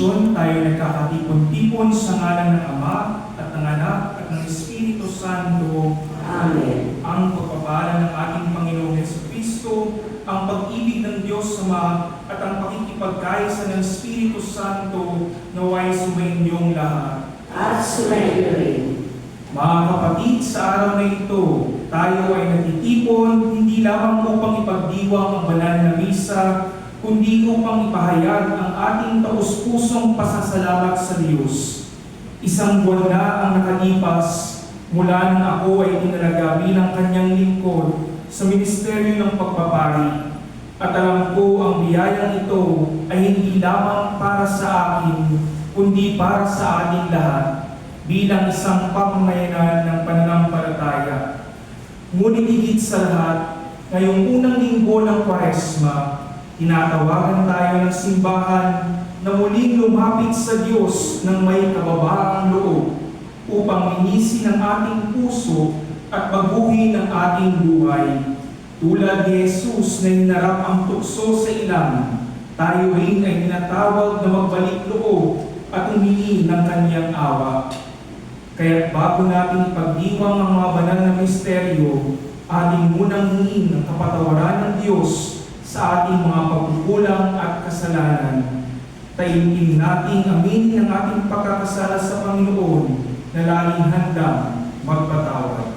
bendisyon tayo nagkakatipon-tipon sa ngalan ng Ama at ng Anak at ng Espiritu Santo. Amen. Ang pagpapala ng ating Panginoong Jesucristo, ang pag-ibig ng Diyos Ama at ang pakikipagkaisa ng Espiritu Santo naway sumainyong lahat. At sumainyo rin. Mga kapatid, sa araw na ito, tayo ay natitipon hindi lamang upang ipagdiwang ang banal na misa, kundi upang ipahayag ang ating taus-pusong pasasalamat sa Diyos. Isang buwan na ang nakalipas mula nang ako ay inalaga bilang kanyang lingkod sa ministeryo ng pagpapari. At alam ko ang biyayang ito ay hindi lamang para sa akin, kundi para sa ating lahat, bilang isang pamamayanan ng pananampalataya. Ngunit higit sa lahat, ngayong unang linggo ng Kwaresma, tinatawagan tayo ng simbahan na muling lumapit sa Diyos ng may kababaang loob upang linisin ang ating puso at baguhin ang ating buhay. Tulad ni Jesus na hinarap ang tukso sa ilang, tayo rin ay tinatawag na magbalik loob at humingi ng kanyang awa. Kaya bago natin ipagdiwang ang mga banal na misteryo, ating munang hingin ang kapatawaran ng Diyos sa ating mga pagkukulang at kasalanan. Taimtim nating aminin ang ating pagkakasala sa Panginoon na laging handang magpatawad.